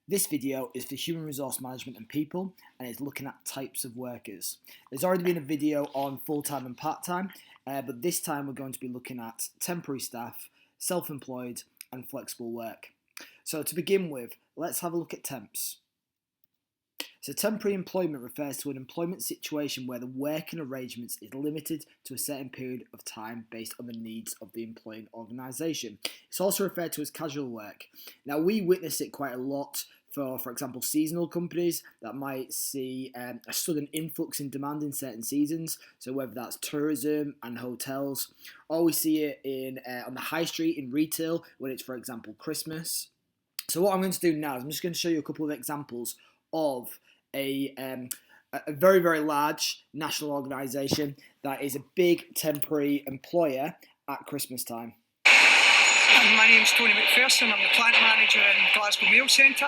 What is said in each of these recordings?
This video is for human resource management and people, and it's looking at types of workers. There's already been a video on full-time and part-time, but this time we're going to be looking at temporary staff, self-employed, and flexible work. So to begin with, let's have a look at temps. So temporary employment refers to an employment situation where the working arrangements is limited to a certain period of time based on the needs of the employing organisation. It's also referred to as casual work. Now we witness it quite a lot for example, seasonal companies that might see a sudden influx in demand in certain seasons. So whether that's tourism and hotels, or we see it in on the high street in retail when it's, for example, Christmas. So what I'm going to do now is I'm just going to show you a couple of examples of a very, very large national organisation that is a big temporary employer at Christmas time. My name's Tony McPherson. I'm the plant manager in Glasgow Mail Centre.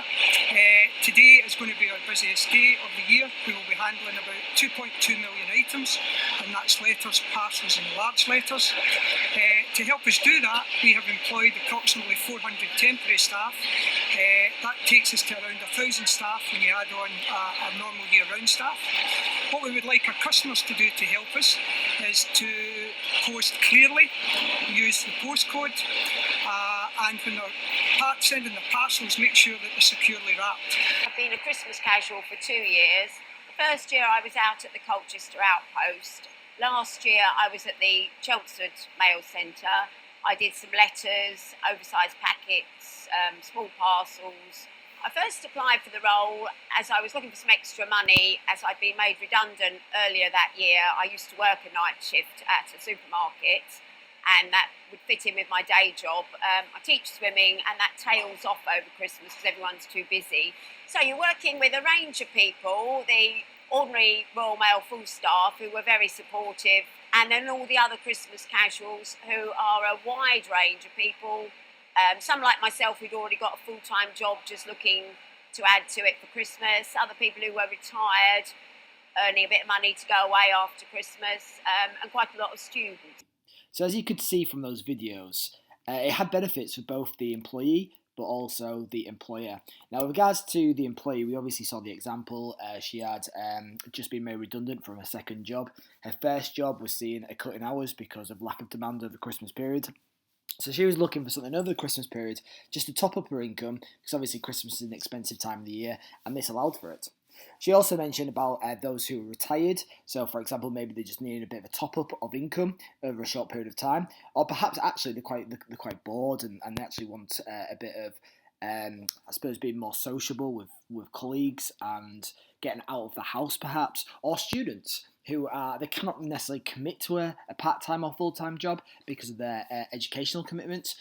Today is going to be our busiest day of the year. We will be handling about 2.2 million items, and that's letters, parcels and large letters. To help us do that, we have employed approximately 400 temporary staff. That takes us to around 1,000 staff when you add on our normal year-round staff. What we would like our customers to do to help us is to post clearly, use the postcode, and when they're sending the parcels, make sure that they're securely wrapped. I've been a Christmas casual for 2 years. The first year I was out at the Colchester Outpost. Last year I was at the Chelmsford Mail Centre. I did some letters, oversized packets, small parcels. I first applied for the role as I was looking for some extra money as I'd been made redundant earlier that year. I used to work a night shift at a supermarket, and that would fit in with my day job. I teach swimming, and that tails off over Christmas because everyone's too busy. So you're working with a range of people, the ordinary Royal Mail full staff who were very supportive, and then all the other Christmas casuals who are a wide range of people. Some like myself who'd already got a full-time job just looking to add to it for Christmas. Other people who were retired, earning a bit of money to go away after Christmas, and quite a lot of students. So as you could see from those videos, it had benefits for both the employee but also the employer. Now, with regards to the employee, we obviously saw the example. She had just been made redundant from her second job. Her first job was seeing a cut in hours because of lack of demand over the Christmas period. So she was looking for something over the Christmas period just to top up her income, because obviously Christmas is an expensive time of the year, and this allowed for it. She also mentioned about those who were retired. So, for example, maybe they just needed a bit of a top-up of income over a short period of time, or perhaps actually they're quite bored and they actually want a bit of, I suppose, being more sociable with colleagues and getting out of the house, perhaps, or students who they cannot necessarily commit to a part-time or full-time job because of their educational commitments,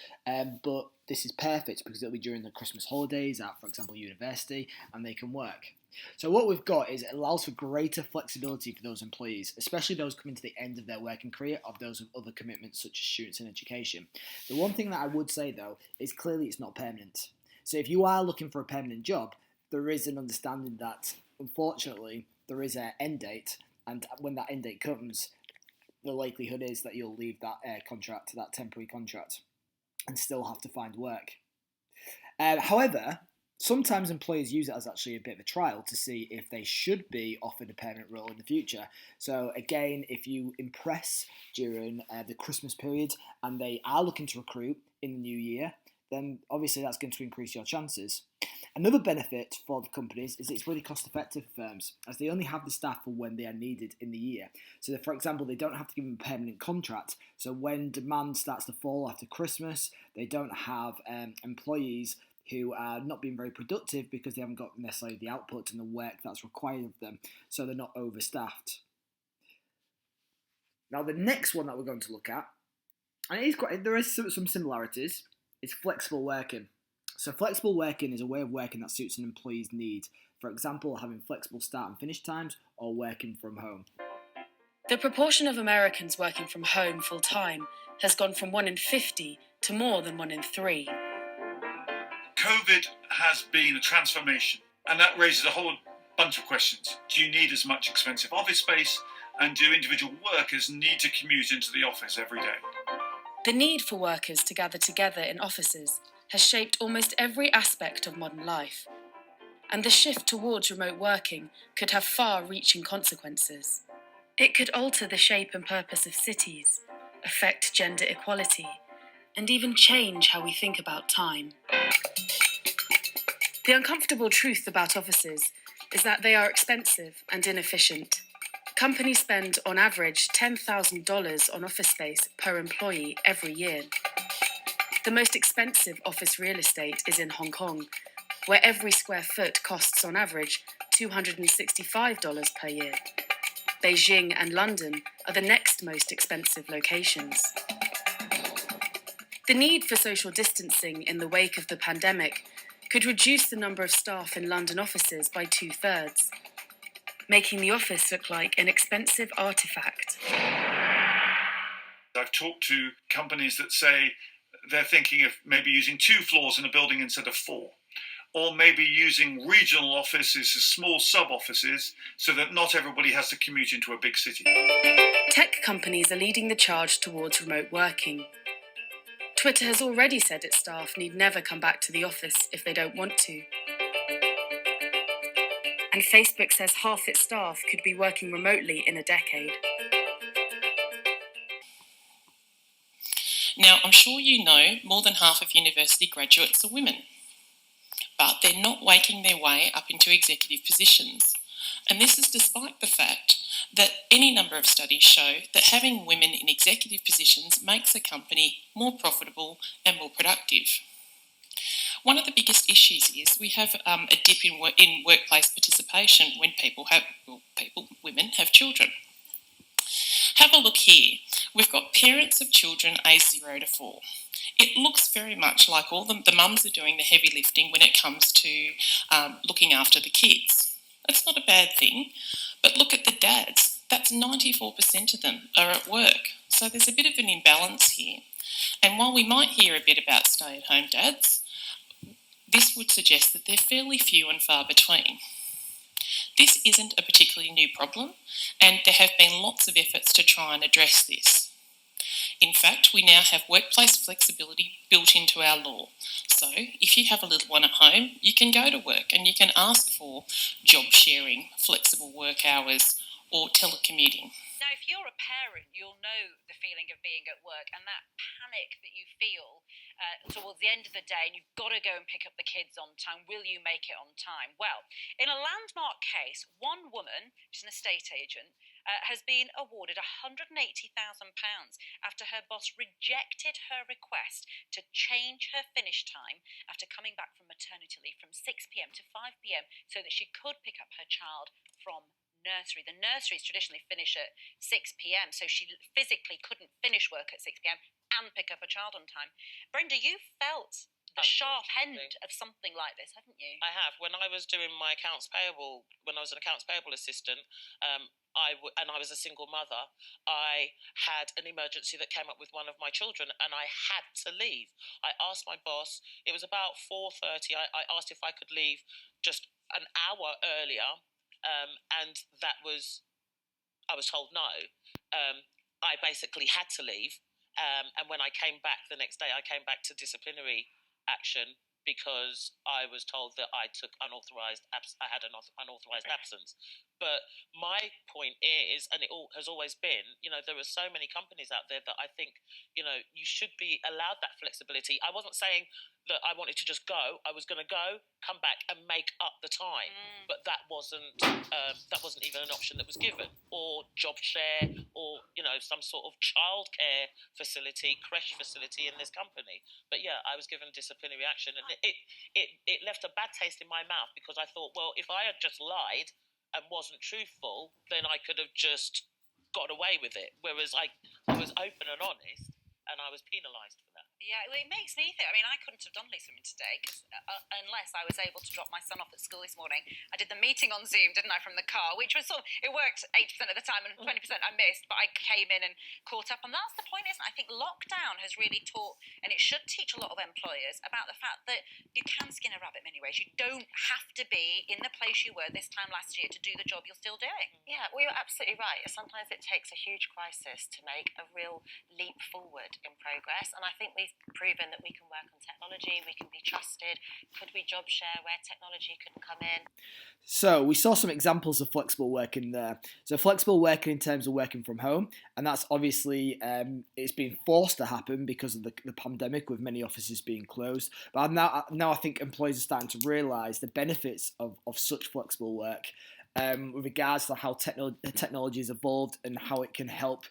but this is perfect because it'll be during the Christmas holidays at, for example, university, and they can work. So what we've got is it allows for greater flexibility for those employees, especially those coming to the end of their working career, of those with other commitments such as students and education. The one thing that I would say, though, is clearly it's not permanent. So if you are looking for a permanent job, there is an understanding that, unfortunately, there is an end date, and when that end date comes, the likelihood is that you'll leave that contract, that temporary contract, and still have to find work. However, sometimes employers use it as actually a bit of a trial to see if they should be offered a permanent role in the future. So again, if you impress during the Christmas period and they are looking to recruit in the new year, then obviously that's going to increase your chances. Another benefit for the companies is it's really cost effective for firms, as they only have the staff for when they are needed in the year. So that, for example, they don't have to give them a permanent contract. So when demand starts to fall after Christmas, they don't have employees who are not being very productive because they haven't got necessarily the output and the work that's required of them, so they're not overstaffed. Now the next one that we're going to look at, and there is some similarities, is flexible working. So flexible working is a way of working that suits an employee's needs. For example, having flexible start and finish times, or working from home. The proportion of Americans working from home full-time has gone from 1 in 50 to more than 1 in 3. COVID has been a transformation, and that raises a whole bunch of questions. Do you need as much expensive office space, and do individual workers need to commute into the office every day? The need for workers to gather together in offices has shaped almost every aspect of modern life. and the shift towards remote working could have far-reaching consequences. It could alter the shape and purpose of cities, affect gender equality, and even change how we think about time. The uncomfortable truth about offices is that they are expensive and inefficient. Companies spend, on average, $10,000 on office space per employee every year. The most expensive office real estate is in Hong Kong, where every square foot costs, on average, $265 per year. Beijing and London are the next most expensive locations. The need for social distancing in the wake of the pandemic could reduce the number of staff in London offices by 2/3, making the office look like an expensive artefact. I've talked to companies that say they're thinking of maybe using 2 floors in a building instead of 4, or maybe using regional offices as small sub-offices so that not everybody has to commute into a big city. Tech companies are leading the charge towards remote working. Twitter has already said its staff need never come back to the office if they don't want to. And Facebook says half its staff could be working remotely in a decade. Now, I'm sure you know more than half of university graduates are women, but they're not waking their way up into executive positions. And this is despite the fact that any number of studies show that having women in executive positions makes a company more profitable and more productive. One of the biggest issues is we have a dip in workplace participation when women have children. Have a look here. We've got parents of children aged 0 to 4. It looks very much like all the mums are doing the heavy lifting when it comes to looking after the kids. That's not a bad thing, but look at the dads. That's 94% of them are at work. So there's a bit of an imbalance here. And while we might hear a bit about stay-at-home dads, this would suggest that they're fairly few and far between. This isn't a particularly new problem, and there have been lots of efforts to try and address this. In fact, we now have workplace flexibility built into our law. So if you have a little one at home, you can go to work and you can ask for job sharing, flexible work hours, or telecommuting. Now, if you're a parent, you'll know the feeling of being at work and that panic that you feel towards the end of the day, and you've got to go and pick up the kids on time. Will you make it on time? Well, in a landmark case, one woman, who's an estate agent, has been awarded £180,000 after her boss rejected her request to change her finish time after coming back from maternity leave from 6 p.m. to 5 p.m. so that she could pick up her child from nursery. The nurseries traditionally finish at 6 p.m, so she physically couldn't finish work at 6 p.m. and pick up a child on time. Brenda, you felt the sharp end of something like this, haven't you? I have. When I was doing my accounts payable, when I was an accounts payable assistant, and I was a single mother, I had an emergency that came up with one of my children, and I had to leave. I asked my boss. It was about 4:30. I asked if I could leave just an hour earlier, and I was told no. I basically had to leave, and when I came back the next day, I came back to disciplinary action because I was told that I had an unauthorized absence. But my point is, and it has always been, there are so many companies out there that I think, you should be allowed that flexibility. I wasn't saying that I wanted to just go. I was going to go, come back, and make up the time. But that wasn't even an option that was given, or job share, or some sort of childcare facility, creche facility in this company. But yeah, I was given disciplinary action, and it left a bad taste in my mouth because I thought, well, if I had just lied and wasn't truthful, then I could have just got away with it. Whereas I was open and honest, and I was penalised for that. Yeah, well, it makes me think. I mean, I couldn't have done Lisa today because unless I was able to drop my son off at school this morning. I did the meeting on Zoom, didn't I, from the car, which was it worked 80% of the time and 20% I missed, but I came in and caught up. And that's the point, isn't it? I think lockdown has really taught, and it should teach a lot of employers about the fact that you can skin a rabbit many ways. You don't have to be in the place you were this time last year to do the job you're still doing. Yeah, well, you're absolutely right. Sometimes it takes a huge crisis to make a real leap forward in progress, and I think we've we've proven that we can work on technology, we can be trusted. Could we job share where technology couldn't come in? So we saw some examples of flexible working there. So flexible working in terms of working from home, and that's obviously it's been forced to happen because of the pandemic, with many offices being closed. But now I think employees are starting to realise the benefits of such flexible work, with regards to how technology has evolved and how it can help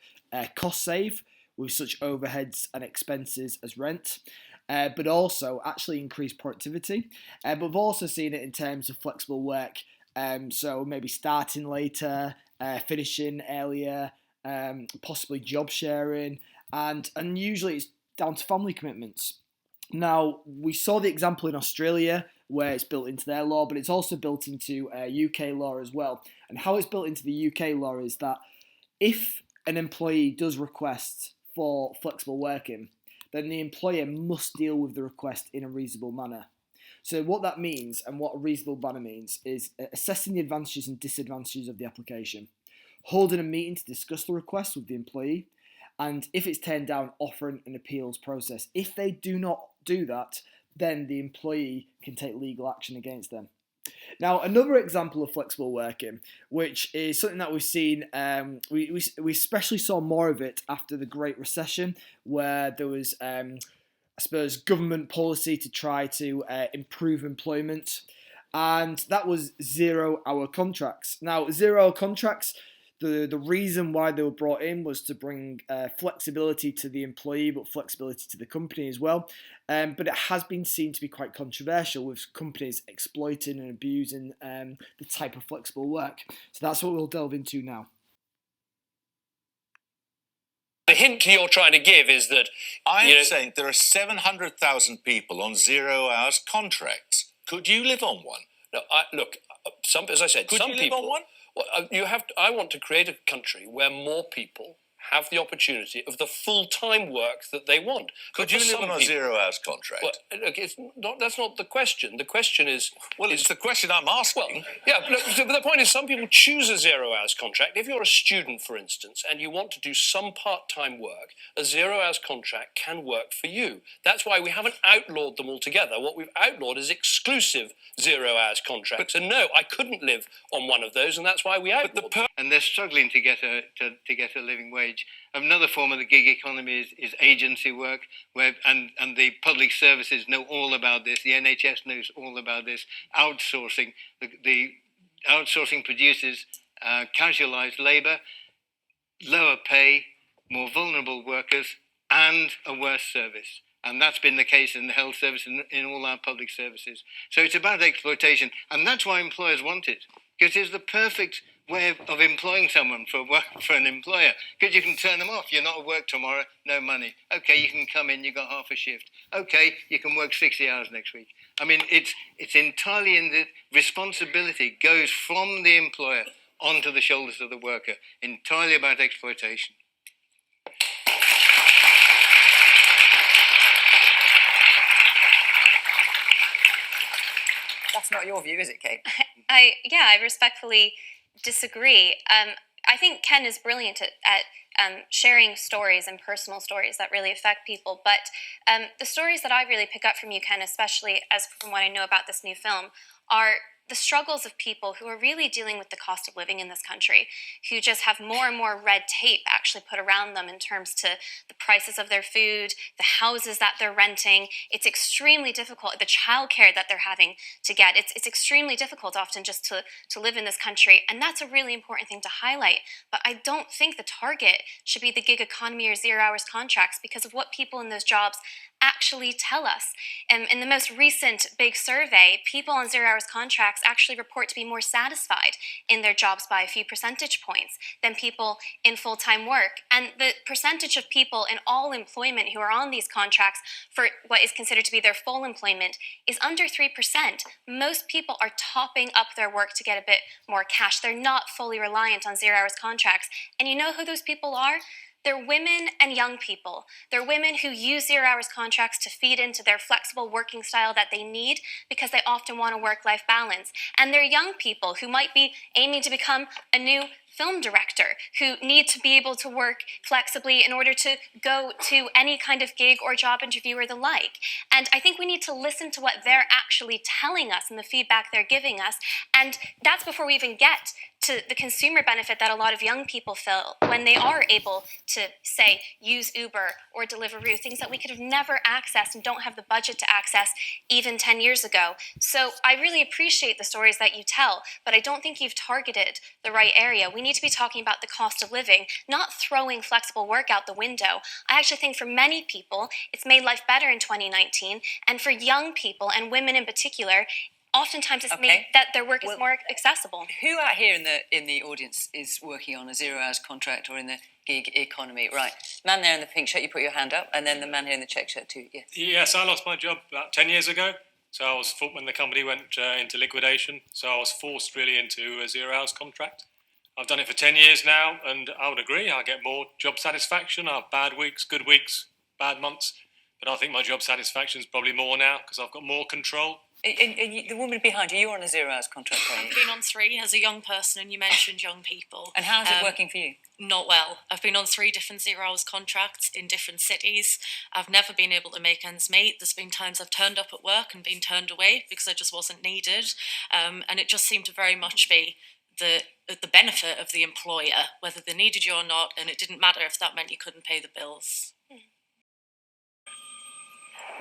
cost save with such overheads and expenses as rent. But also actually increase productivity. But we've also seen it in terms of flexible work, so maybe starting later, finishing earlier, possibly job sharing, and usually it's down to family commitments. Now, we saw the example in Australia where it's built into their law, but it's also built into UK law as well. And how it's built into the UK law is that if an employee does request for flexible working, then the employer must deal with the request in a reasonable manner. So what that means, and what a reasonable manner means, is assessing the advantages and disadvantages of the application, holding a meeting to discuss the request with the employee, and if it's turned down, offering an appeals process. If they do not do that, then the employee can take legal action against them. Now, another example of flexible working, which is something that we've seen, we especially saw more of it after the Great Recession, where there was, I suppose, government policy to try to improve employment, and that was 0-hour contracts. Now, 0-hour contracts, the reason why they were brought in was to bring flexibility to the employee, but flexibility to the company as well. But it has been seen to be quite controversial, with companies exploiting and abusing the type of flexible work. So that's what we'll delve into now. The hint you're trying to give is that I'm saying there are 700,000 people on 0 hours contracts. Could you live on one? No, as I said, Could some you live people. on one? Well, I want to create a country where more people have the opportunity of the full-time work that they want. Could you live on a 0 hours contract? Well, look, that's not the question. The question is... Well, it's the question I'm asking. Well, yeah, but the point is some people choose a 0 hours contract. If you're a student, for instance, and you want to do some part-time work, a 0 hours contract can work for you. That's why we haven't outlawed them altogether. What we've outlawed is exclusive 0 hours contracts. And no, I couldn't live on one of those, and that's why we outlawed them. And they're struggling to get a living wage. Another form of the gig economy is agency work, and the public services know all about this. The NHS knows all about this. Outsourcing, the outsourcing produces casualised labour, lower pay, more vulnerable workers, and a worse service. And that's been the case in the health service and in all our public services. So it's about exploitation, and that's why employers want it, because it's the perfect way of employing someone for an employer, because you can turn them off. You're not at work tomorrow, no money. Okay, you can come in, you got half a shift. Okay, you can work 60 hours next week. I mean, it's entirely in the responsibility goes from the employer onto the shoulders of the worker, entirely about exploitation. That's not your view, is it, Kate? I respectfully disagree. I think Ken is brilliant at sharing stories and personal stories that really affect people. But the stories that I really pick up from you, Ken, especially as from what I know about this new film, are the struggles of people who are really dealing with the cost of living in this country, who just have more and more red tape actually put around them in terms to the prices of their food, the houses that they're renting. It's extremely difficult, the childcare that they're having to get. It's extremely difficult often just to live in this country, and that's a really important thing to highlight. But I don't think the target should be the gig economy or 0 hours contracts because of what people in those jobs actually tell us. In the most recent big survey, people on 0 hours contracts actually report to be more satisfied in their jobs by a few percentage points than people in full-time work. And the percentage of people in all employment who are on these contracts for what is considered to be their full employment is under 3%. Most people are topping up their work to get a bit more cash. They're not fully reliant on 0 hours contracts. And you know who those people are? They're women and young people. They're women who use 0 hours contracts to feed into their flexible working style that they need because they often want a work-life balance. And they're young people who might be aiming to become a new film director who need to be able to work flexibly in order to go to any kind of gig or job interview or the like. And I think we need to listen to what they're actually telling us and the feedback they're giving us. And that's before we even get to the consumer benefit that a lot of young people feel when they are able to, say, use Uber or Deliveroo, things that we could have never accessed and don't have the budget to access even 10 years ago. So I really appreciate the stories that you tell, but I don't think you've targeted the right area. We need to be talking about the cost of living, not throwing flexible work out the window. I actually think for many people, it's made life better in 2019, and for young people and women in particular, oftentimes it's made that their work is more accessible. Who out here in the audience is working on a 0 hours contract or in the gig economy? Right, man there in the pink shirt, you put your hand up, and then the man here in the check shirt too. Yes. Yes, I lost my job about 10 years ago. So I was when the company went into liquidation. So I was forced really into a 0 hours contract. I've done it for 10 years now, and I would agree. I get more job satisfaction. I have bad weeks, good weeks, bad months. But I think my job satisfaction is probably more now because I've got more control. The woman behind you, you're on a 0 hours contract, are you? I've been on 3 as a young person, and you mentioned young people. And how's it working for you? Not well. I've been on 3 different 0 hours contracts in different cities. I've never been able to make ends meet. There's been times I've turned up at work and been turned away because I just wasn't needed. And it just seemed to very much be the benefit of the employer, whether they needed you or not, and it didn't matter if that meant you couldn't pay the bills.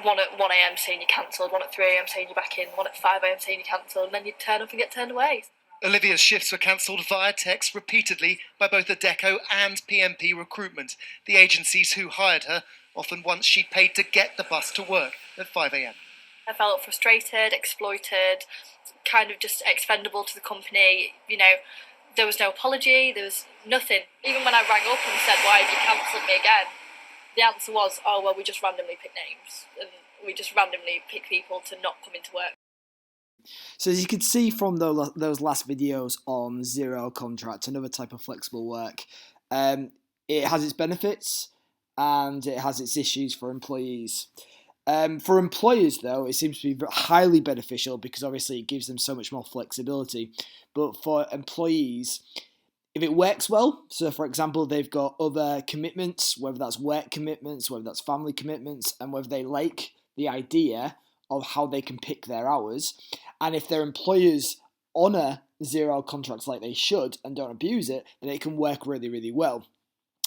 1 at 1 a.m. saying you cancelled, 1 at 3 a.m. saying you're back in, 1 at 5 a.m. saying you cancelled, and then you turn up and get turned away. Olivia's shifts were cancelled via text repeatedly by both Adecco and PMP Recruitment, the agencies who hired her, often once she'd paid to get the bus to work at 5 a.m. I felt frustrated, exploited, kind of just expendable to the company. You know, there was no apology, there was nothing. Even when I rang up and said, why have you cancelled me again? The answer was, oh, well, we just randomly pick names. And we just randomly pick people to not come into work. So as you can see from those last videos on 0 hour contract, another type of flexible work, it has its benefits and it has its issues for employees. For employers, though, it seems to be highly beneficial because obviously it gives them so much more flexibility. But for employees, if it works well, so for example, they've got other commitments, whether that's work commitments, whether that's family commitments, and whether they like the idea of how they can pick their hours, and if their employers honour 0 hour contracts like they should and don't abuse it, then it can work really, really well.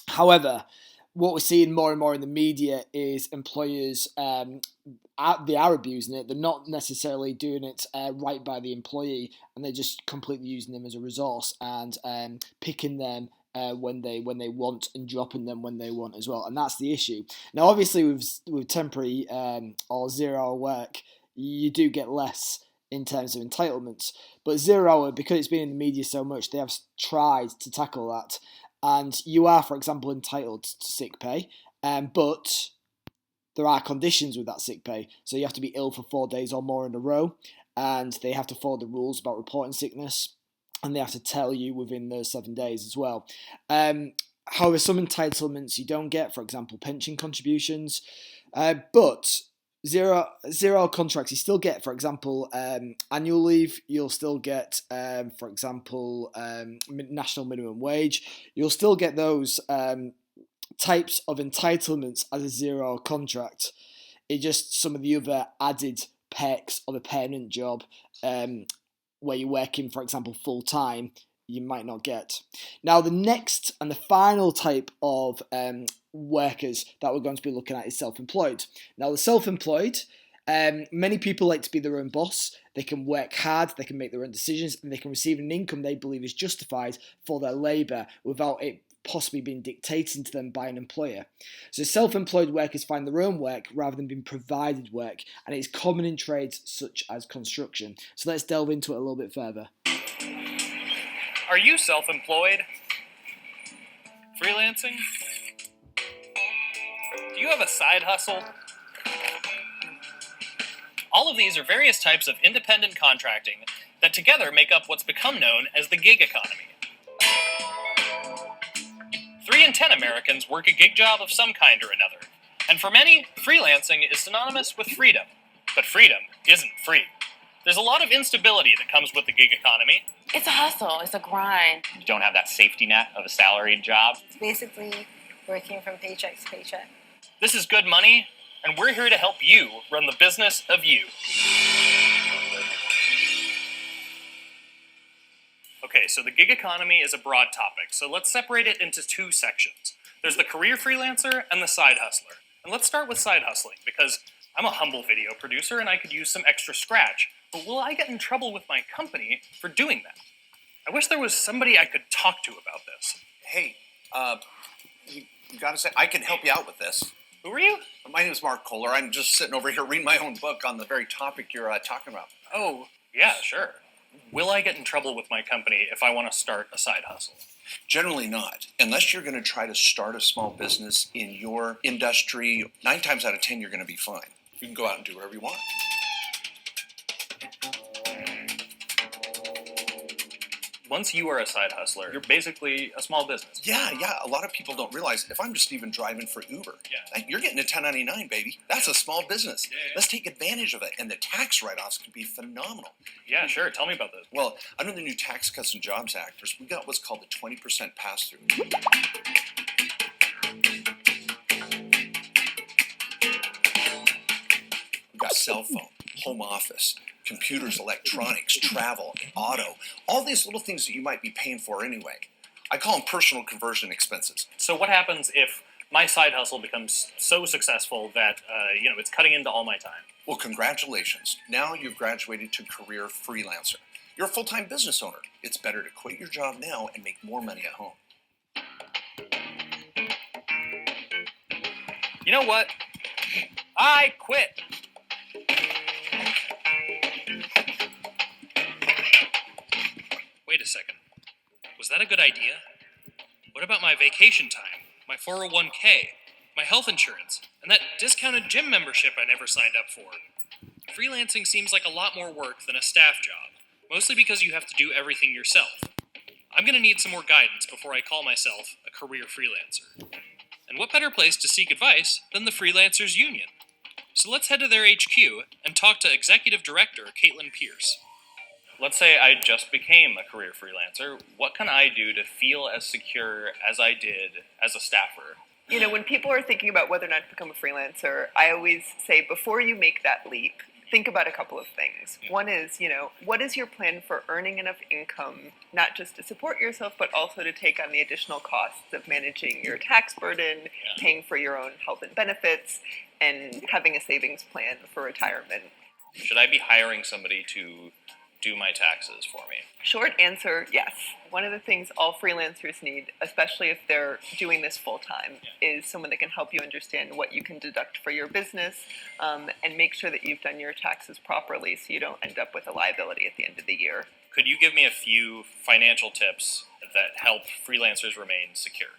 However, what we're seeing more and more in the media is employers, they are abusing it. They're not necessarily doing it right by the employee, and they're just completely using them as a resource and picking them when they want and dropping them when they want as well. And that's the issue. Now, obviously, with temporary or 0 hour work, you do get less in terms of entitlements. But 0 hour, because it's been in the media so much, they have tried to tackle that. And you are, for example, entitled to sick pay, but there are conditions with that sick pay. So you have to be ill for 4 days or more in a row, and they have to follow the rules about reporting sickness, and they have to tell you within those 7 days as well. However, some entitlements you don't get, for example, pension contributions, but 0 hour contracts, you still get, for example, annual leave. You'll still get, for example, national minimum wage. You'll still get those types of entitlements as a 0 hour contract. It's just some of the other added perks of a permanent job where you're working, for example, full time, you might not get. Now, the next and the final type of workers that we're going to be looking at is self-employed. Now, the self-employed, many people like to be their own boss. They can work hard, they can make their own decisions, and they can receive an income they believe is justified for their labour without it possibly being dictated to them by an employer. So self-employed workers find their own work rather than being provided work, and it's common in trades such as construction. So let's delve into it a little bit further. Are you self-employed? Freelancing? Do you have a side hustle? All of these are various types of independent contracting that together make up what's become known as the gig economy. 3 in 10 Americans work a gig job of some kind or another, and for many, freelancing is synonymous with freedom. But freedom isn't free. There's a lot of instability that comes with the gig economy. It's a hustle. It's a grind. You don't have that safety net of a salaried job. It's basically working from paycheck to paycheck. This is good money, and we're here to help you run the business of you. Okay, so the gig economy is a broad topic, so let's separate it into two sections. There's the career freelancer and the side hustler. And let's start with side hustling, because I'm a humble video producer and I could use some extra scratch, but will I get in trouble with my company for doing that? I wish there was somebody I could talk to about this. Hey, you gotta say, I can help you out with this. Who are you? My name is Mark Kohler. I'm just sitting over here reading my own book on the very topic you're talking about. Oh, yeah, sure. Will I get in trouble with my company if I want to start a side hustle? Generally not. Unless you're going to try to start a small business in your industry, 9 times out of 10, you're going to be fine. You can go out and do whatever you want. Once you are a side hustler, you're basically a small business. Yeah. A lot of people don't realize if I'm just even driving for Uber, you're getting a 1099, baby. That's a small business. Let's take advantage of it. And the tax write-offs can be phenomenal. Yeah, sure. Tell me about this. Well, under the new Tax Cuts and Jobs Act, we got what's called the 20% pass-through. We've got cell phone, home office, computers, electronics, travel, auto, all these little things that you might be paying for anyway. I call them personal conversion expenses. So what happens if my side hustle becomes so successful that, it's cutting into all my time? Well, congratulations. Now you've graduated to career freelancer. You're a full-time business owner. It's better to quit your job now and make more money at home. You know what? I quit. Wait a second. Was that a good idea? What about my vacation time, my 401k, my health insurance, and that discounted gym membership I never signed up for? Freelancing seems like a lot more work than a staff job, mostly because you have to do everything yourself. I'm going to need some more guidance before I call myself a career freelancer. And what better place to seek advice than the Freelancers Union? So let's head to their HQ and talk to Executive Director Caitlin Pierce. Let's say I just became a career freelancer. What can I do to feel as secure as I did as a staffer? You know, when people are thinking about whether or not to become a freelancer, I always say before you make that leap, think about a couple of things. One is, what is your plan for earning enough income, not just to support yourself, but also to take on the additional costs of managing your tax burden, paying for your own health and benefits, and having a savings plan for retirement. Should I be hiring somebody to do my taxes for me? Short answer, yes. One of the things all freelancers need, especially if they're doing this full-time, is someone that can help you understand what you can deduct for your business and make sure that you've done your taxes properly so you don't end up with a liability at the end of the year. Could you give me a few financial tips that help freelancers remain secure?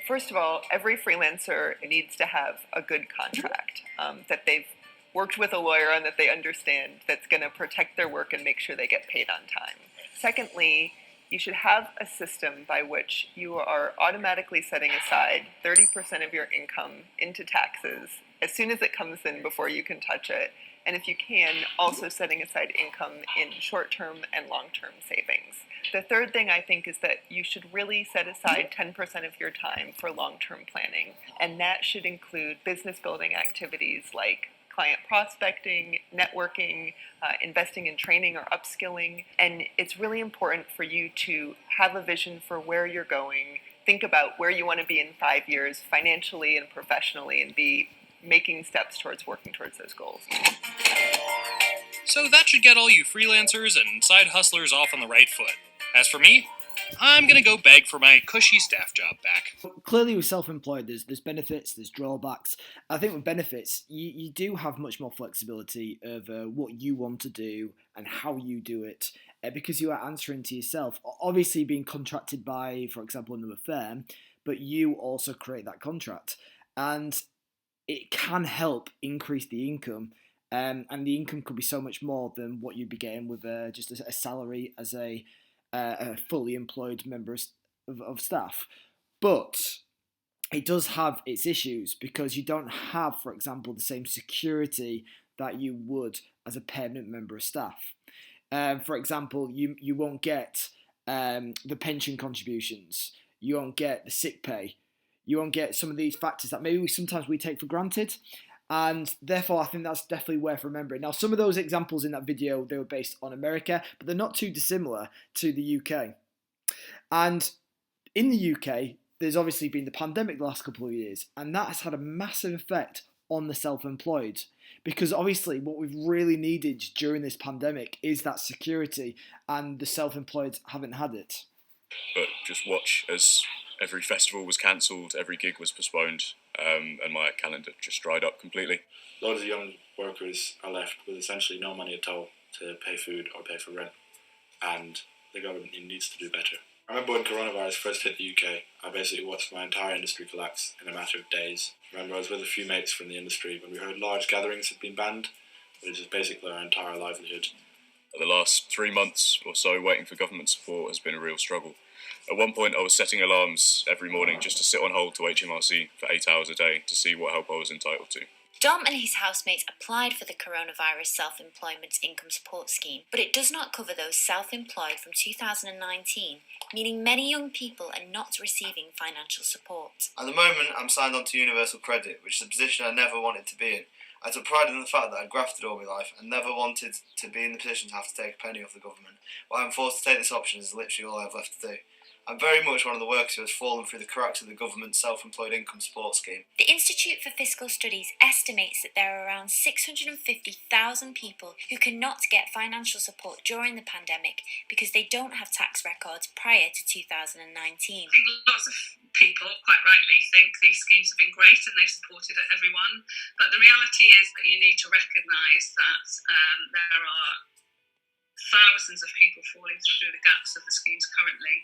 First of all, every freelancer needs to have a good contract that they've worked with a lawyer on, that they understand, that's going to protect their work and make sure they get paid on time. Secondly, you should have a system by which you are automatically setting aside 30% of your income into taxes as soon as it comes in before you can touch it. And if you can, also setting aside income in short-term and long-term savings. The third thing I think is that you should really set aside 10% of your time for long-term planning. And that should include business building activities like client prospecting, networking, investing in training or upskilling. And it's really important for you to have a vision for where you're going, think about where you want to be in 5 years financially and professionally, and be making steps towards working towards those goals. So that should get all you freelancers and side hustlers off on the right foot. As for me, I'm going to go beg for my cushy staff job back. Clearly with self-employed, there's benefits, there's drawbacks. I think with benefits, you do have much more flexibility of what you want to do and how you do it, because you are answering to yourself. Obviously being contracted by, for example, another firm, but you also create that contract. And it can help increase the income, and the income could be so much more than what you'd be getting with just a salary as a fully employed member of staff. But it does have its issues because you don't have, for example, the same security that you would as a permanent member of staff. For example, you won't get the pension contributions, you won't get the sick pay, you won't get some of these factors that maybe sometimes we take for granted. And therefore, I think that's definitely worth remembering. Now, some of those examples in that video, they were based on America, but they're not too dissimilar to the UK. And in the UK, there's obviously been the pandemic the last couple of years, and that has had a massive effect on the self-employed. Because obviously what we've really needed during this pandemic is that security, and the self-employed haven't had it. But just watch as every festival was cancelled, every gig was postponed, and my calendar just dried up completely. Loads of young workers are left with essentially no money at all to pay food or pay for rent, and the government needs to do better. I remember when coronavirus first hit the UK, I basically watched my entire industry collapse in a matter of days. I remember I was with a few mates from the industry when we heard large gatherings had been banned, which is basically our entire livelihood. The last 3 months or so waiting for government support has been a real struggle. At one point I was setting alarms every morning just to sit on hold to HMRC for 8 hours a day to see what help I was entitled to. Dom and his housemates applied for the Coronavirus Self-Employment Income Support Scheme, but it does not cover those self-employed from 2019, meaning many young people are not receiving financial support. At the moment, I'm signed on to Universal Credit, which is a position I never wanted to be in. I took pride in the fact that I'd grafted all my life and never wanted to be in the position to have to take a penny off the government. But I'm forced to take this option is literally all I have left to do. I'm very much one of the workers who has fallen through the cracks of the government's self-employed income support scheme. The Institute for Fiscal Studies estimates that there are around 650,000 people who cannot get financial support during the pandemic because they don't have tax records prior to 2019. I think lots of people, quite rightly, think these schemes have been great and they've supported everyone, but the reality is that you need to recognise that there are thousands of people falling through the gaps of the schemes currently.